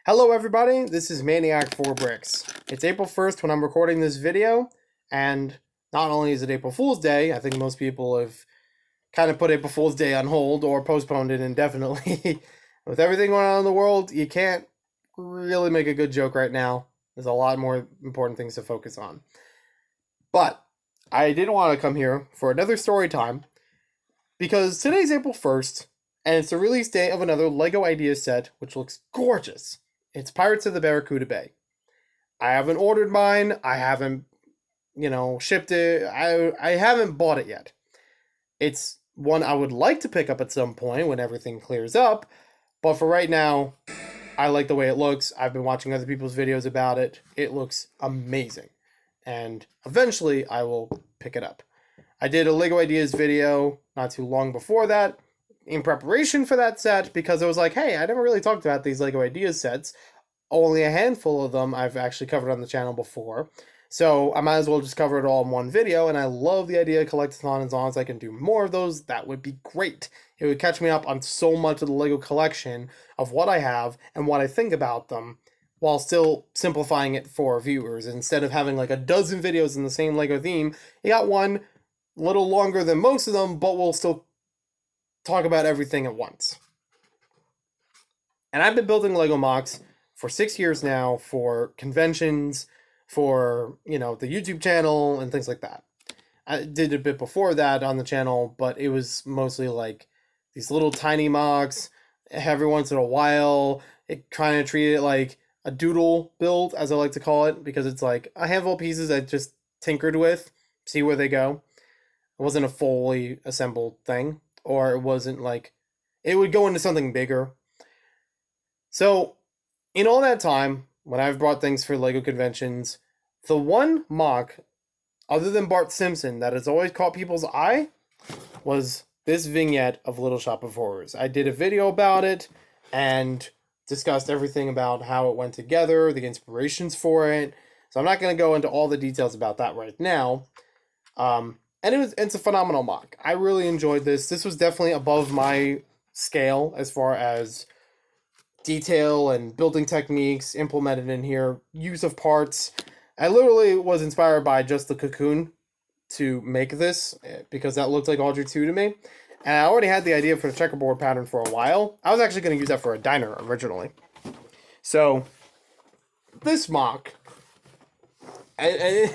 Hello everybody, this is Maniac 4 Bricks. It's April 1st when I'm recording this video, and not only is it April Fool's Day, I think most people have kind of put April Fool's Day on hold or postponed it indefinitely. With everything going on in the world, you can't really make a good joke right now. There's a lot more important things to focus on. But I did want to come here for another story time, because today's April 1st, and it's the release date of another LEGO Ideas set, which looks gorgeous. It's Pirates of the Barracuda Bay. I haven't ordered mine. I haven't, shipped it. I haven't bought it yet. It's one I would like to pick up at some point when everything clears up. But for right now, I like the way it looks. I've been watching other people's videos about it. It looks amazing. And eventually, I will pick it up. I did a LEGO Ideas video not too long before that, in preparation for that set, because I was like, hey, I never really talked about these LEGO Ideas sets. Only a handful of them I've actually covered on the channel before. So I might as well just cover it all in one video, and I love the idea of collectathon. As long as I can do more of those, that would be great. It would catch me up on so much of the LEGO collection of what I have and what I think about them, while still simplifying it for viewers. Instead of having like a dozen videos in the same LEGO theme, you got one a little longer than most of them, but we'll still talk about everything at once. And I've been building LEGO MOCs for 6 years now, for conventions, for, the YouTube channel and things like that. I did a bit before that on the channel, but it was mostly like these little tiny MOCs. Every once in a while, it kind of treated it like a doodle build, as I like to call it, because it's like a handful of pieces I just tinkered with, see where they go. It wasn't a fully assembled thing, or it wasn't like, it would go into something bigger. So, in all that time, when I've brought things for LEGO conventions, the one MOC, other than Bart Simpson, that has always caught people's eye was this vignette of Little Shop of Horrors. I did a video about it and discussed everything about how it went together, the inspirations for it. So I'm not going to go into all the details about that right now. And it's a phenomenal MOC. I really enjoyed this. This was definitely above my scale as far as detail and building techniques implemented in here, use of parts. I literally was inspired by just the cocoon to make this, because that looked like Audrey 2 to me. And I already had the idea for the checkerboard pattern for a while. I was actually going to use that for a diner originally. So, this MOC, I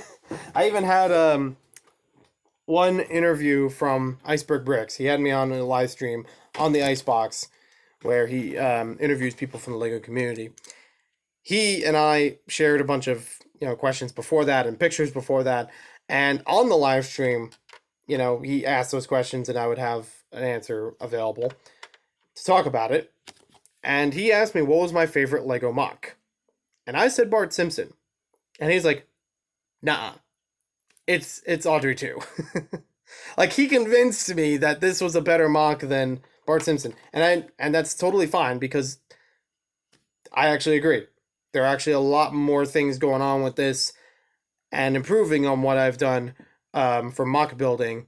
even had one interview from Iceberg Bricks. He had me on a live stream on the Icebox, where he interviews people from the LEGO community. He and I shared a bunch of questions before that and pictures before that, and on the live stream, he asked those questions and I would have an answer available to talk about it. And he asked me what was my favorite LEGO MOC, and I said Bart Simpson, and he's like, "Nah, it's Audrey 2." Like, he convinced me that this was a better MOC than Bart Simpson, and that's totally fine, because I actually agree. There are actually a lot more things going on with this and improving on what I've done for MOC building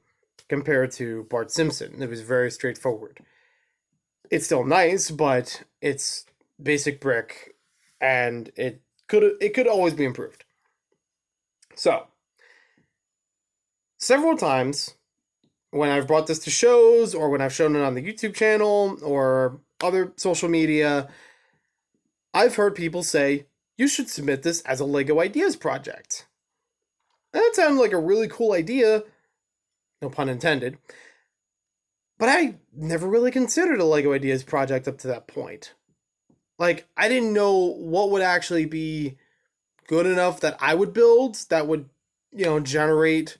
compared to Bart Simpson. It was very straightforward. It's still nice, but it's basic brick, and it could always be improved. So, several times when I've brought this to shows, or when I've shown it on the YouTube channel or other social media, I've heard people say, you should submit this as a LEGO Ideas project. And that sounded like a really cool idea, no pun intended, but I never really considered a LEGO Ideas project up to that point. Like, I didn't know what would actually be good enough that I would build that would, generate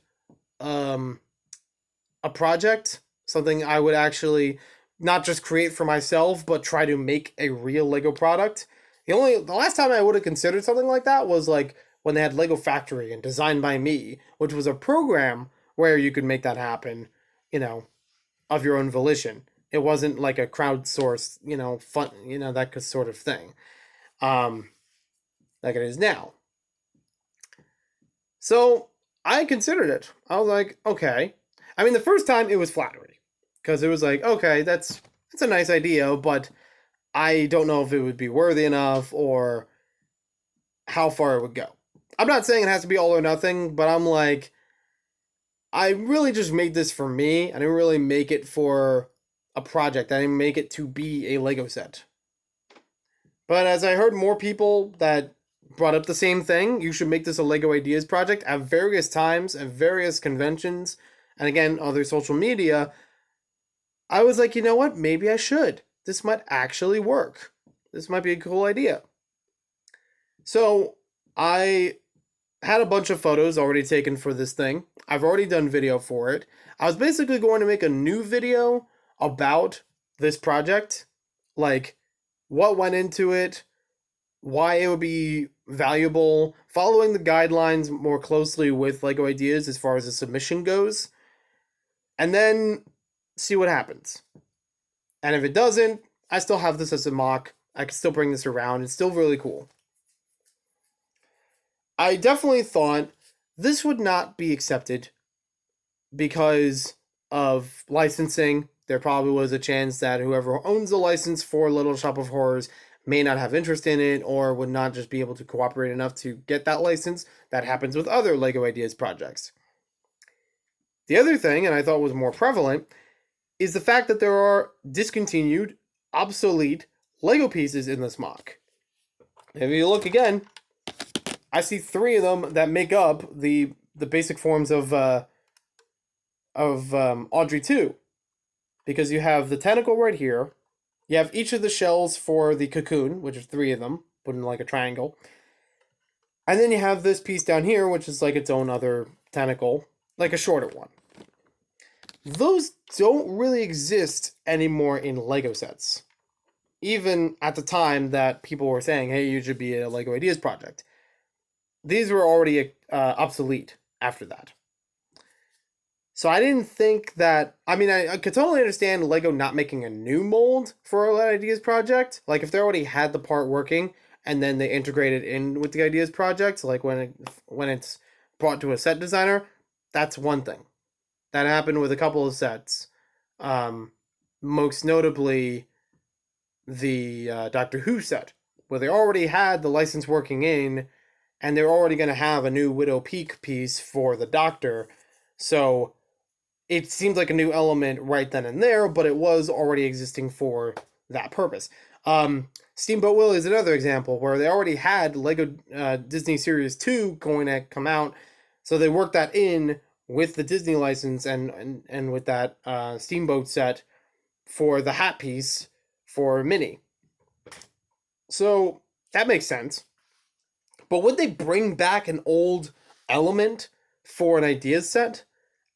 a project, something I would actually not just create for myself, but try to make a real LEGO product. The last time I would have considered something like that was like when they had Lego Factory and Designed by Me, which was a program where you could make that happen, of your own volition. It wasn't like a crowdsourced, fun, that sort of thing, like it is now. So I considered it. I was like, okay. I mean, the first time it was flattery, because it was like, okay, that's a nice idea, but I don't know if it would be worthy enough or how far it would go. I'm not saying it has to be all or nothing, but I'm like, I really just made this for me. I didn't really make it for a project. I didn't make it to be a Lego set. But as I heard more people that brought up the same thing, you should make this a Lego Ideas project at various times, at various conventions, and again, other social media, I was like, you know what? Maybe I should. This might actually work. This might be a cool idea. So I had a bunch of photos already taken for this thing. I've already done video for it. I was basically going to make a new video about this project, like what went into it, why it would be valuable, following the guidelines more closely with Lego Ideas as far as the submission goes, and then see what happens. And if it doesn't, I still have this as a mock. I can still bring this around. It's still really cool. I definitely thought this would not be accepted because of licensing. There probably was a chance that whoever owns the license for Little Shop of Horrors may not have interest in it or would not just be able to cooperate enough to get that license. That happens with other Lego Ideas projects. The other thing, and I thought was more prevalent, is the fact that there are discontinued, obsolete Lego pieces in this mock. If you look again, I see 3 of them that make up the basic forms of Audrey 2. Because you have the tentacle right here, you have each of the shells for the cocoon, which is 3 of them, put in like a triangle. And then you have this piece down here, which is like its own other tentacle, like a shorter one. Those don't really exist anymore in Lego sets. Even at the time that people were saying, hey, you should be a Lego Ideas project. These were already obsolete after that. So I didn't think that, I mean, I could totally understand Lego not making a new mold for a Ideas project. Like if they already had the part working and then they integrate it in with the Ideas project, like when it's brought to a set designer, that's one thing. That happened with a couple of sets. Most notably the Doctor Who set, where they already had the license working in, and they're already going to have a new Widow Peak piece for the Doctor. So it seems like a new element right then and there, but it was already existing for that purpose. Steamboat Willie is another example where they already had Lego Disney Series 2 going to come out, so they worked that in with the Disney license and with that Steamboat set for the hat piece for Minnie. So that makes sense. But would they bring back an old element for an ideas set?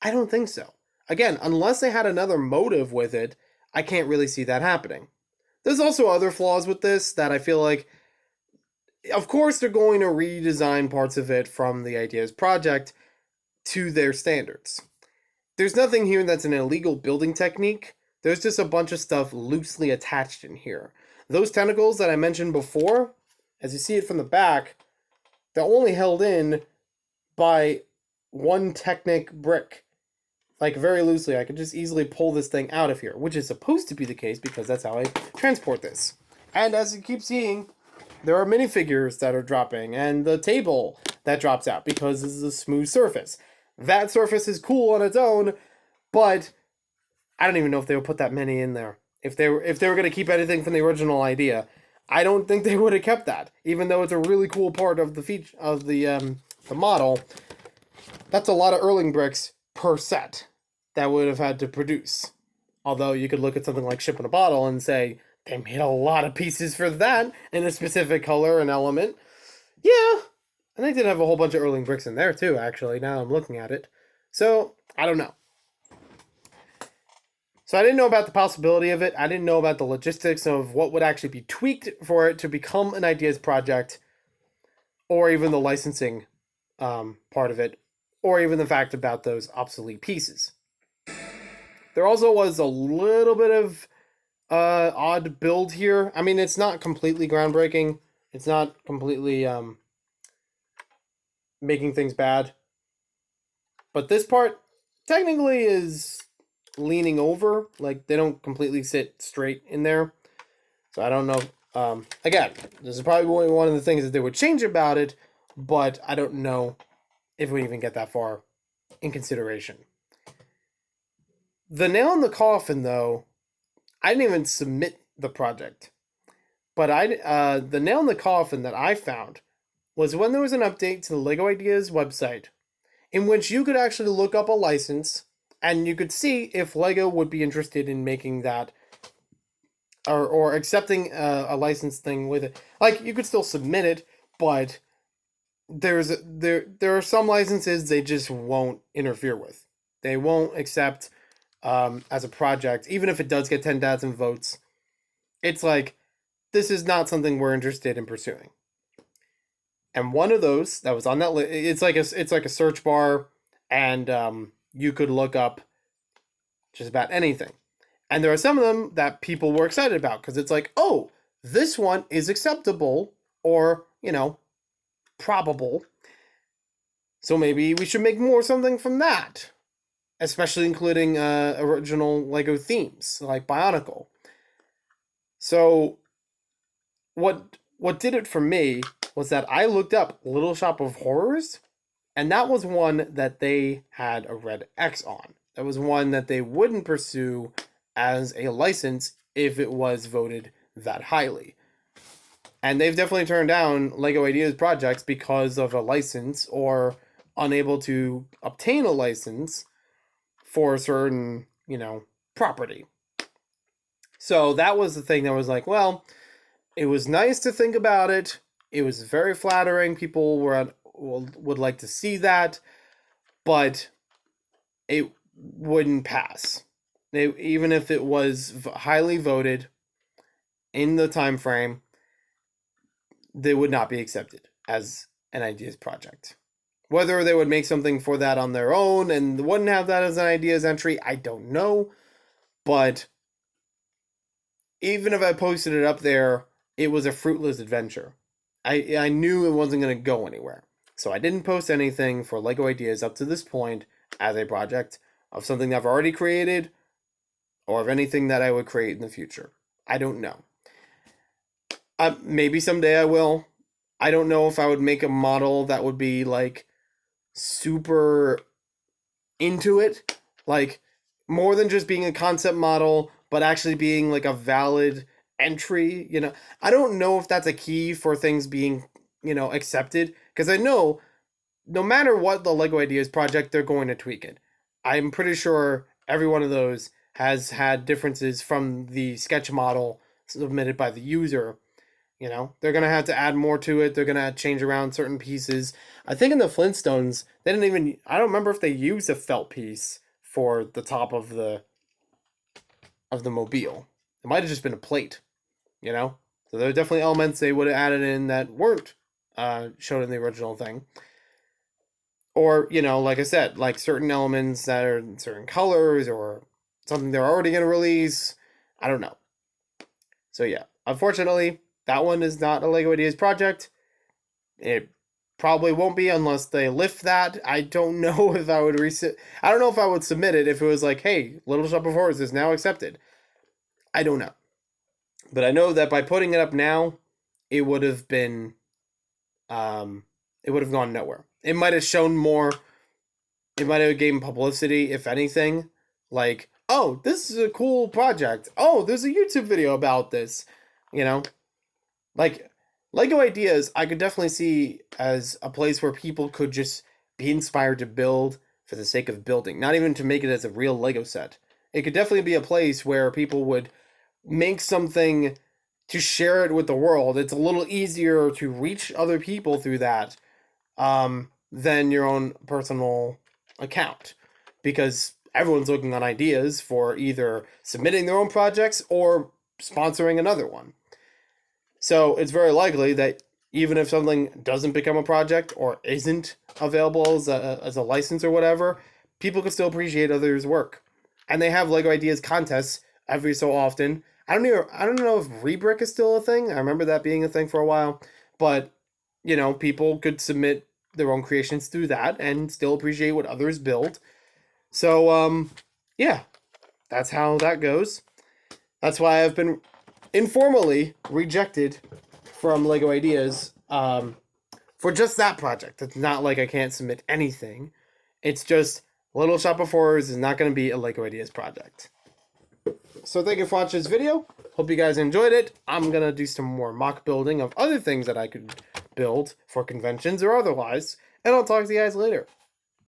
I don't think so. Again, unless they had another motive with it, I can't really see that happening. There's also other flaws with this that I feel like, of course, they're going to redesign parts of it from the Ideas project to their standards. There's nothing here that's an illegal building technique. There's just a bunch of stuff loosely attached in here. Those tentacles that I mentioned before, as you see it from the back, they're only held in by one Technic brick. Like very loosely, I could just easily pull this thing out of here, which is supposed to be the case because that's how I transport this. And as you keep seeing, there are minifigures that are dropping and the table that drops out because this is a smooth surface. That surface is cool on its own, but I don't even know if they would put that many in there. If they were going to keep anything from the original idea, I don't think they would have kept that. Even though it's a really cool part of the feature of the model, that's a lot of Erling bricks per set that would have had to produce. Although you could look at something like Ship in a Bottle and say they made a lot of pieces for that in a specific color and element. Yeah, and they did have a whole bunch of Erling bricks in there too, actually, now I'm looking at it. So, I don't know. So I didn't know about the possibility of it. I didn't know about the logistics of what would actually be tweaked for it to become an ideas project, or even the licensing part of it, or even the fact about those obsolete pieces. There also was a little bit of odd build here. I mean, it's not completely groundbreaking. It's not completely making things bad. But this part technically is leaning over. Like, they don't completely sit straight in there. So I don't know. Again, this is probably one of the things that they would change about it, but I don't know if we even get that far in consideration. The nail in the coffin, though, I didn't even submit the project, but the nail in the coffin that I found was when there was an update to the Lego Ideas website in which you could actually look up a license and you could see if Lego would be interested in making that or accepting a license thing with it. Like, you could still submit it, but there are some licenses they just won't interfere with. They won't accept as a project, even if it does get 10,000 votes. It's like, this is not something we're interested in pursuing. And one of those that was on that list, it's like a search bar, and you could look up just about anything. And there are some of them that people were excited about because it's like, oh, this one is acceptable or, probable. So maybe we should make more something from that, especially including original Lego themes like Bionicle. So what did it for me was that I looked up Little Shop of Horrors, and that was one that they had a red X on. That was one that they wouldn't pursue as a license if it was voted that highly. And they've definitely turned down Lego Ideas projects because of a license or unable to obtain a license for a certain, property. So that was the thing that was like, well, it was nice to think about it. It was very flattering. People would like to see that, but it wouldn't pass. Even if it was highly voted in the time frame, they would not be accepted as an ideas project. Whether they would make something for that on their own and wouldn't have that as an ideas entry, I don't know. But even if I posted it up there, it was a fruitless adventure. I knew it wasn't going to go anywhere. So I didn't post anything for Lego Ideas up to this point as a project of something that I've already created or of anything that I would create in the future. I don't know. Maybe someday I will. I don't know if I would make a model that would be like super into it, like more than just being a concept model, but actually being like a valid entry. I don't know if that's a key for things being, accepted, because I know no matter what the Lego Ideas project, they're going to tweak it. I'm pretty sure every one of those has had differences from the sketch model submitted by the user. They're going to have to add more to it. They're going to change around certain pieces. I think in the Flintstones, they didn't even, I don't remember if they used a felt piece for the top of the mobile. It might have just been a plate, So there are definitely elements they would have added in that weren't shown in the original thing. Or, like I said, like certain elements that are in certain colors or something they're already going to release. I don't know. So yeah, unfortunately, that one is not a Lego Ideas project. It probably won't be unless they lift that. I don't know if I would I don't know if I would submit it if it was like, hey, Little Shop of Horrors is now accepted. I don't know. But I know that by putting it up now, it would have been, it would have gone nowhere. It might have shown more. It might have given publicity, if anything. Like, oh, this is a cool project. Oh, there's a YouTube video about this. Like, Lego Ideas, I could definitely see as a place where people could just be inspired to build for the sake of building, not even to make it as a real Lego set. It could definitely be a place where people would make something to share it with the world. It's a little easier to reach other people through that than your own personal account, because everyone's looking on ideas for either submitting their own projects or sponsoring another one. So it's very likely that even if something doesn't become a project or isn't available as a license or whatever, people can still appreciate others' work. And they have Lego Ideas contests every so often. I don't know if Rebrick is still a thing. I remember that being a thing for a while. But, people could submit their own creations through that and still appreciate what others build. So, yeah, that's how that goes. That's why I've been informally rejected from LEGO Ideas for just that project. It's not like I can't submit anything. It's just Little Shop of Horrors is not going to be a LEGO Ideas project. So thank you for watching this video. Hope you guys enjoyed it. I'm going to do some more mock building of other things that I could build for conventions or otherwise. And I'll talk to you guys later.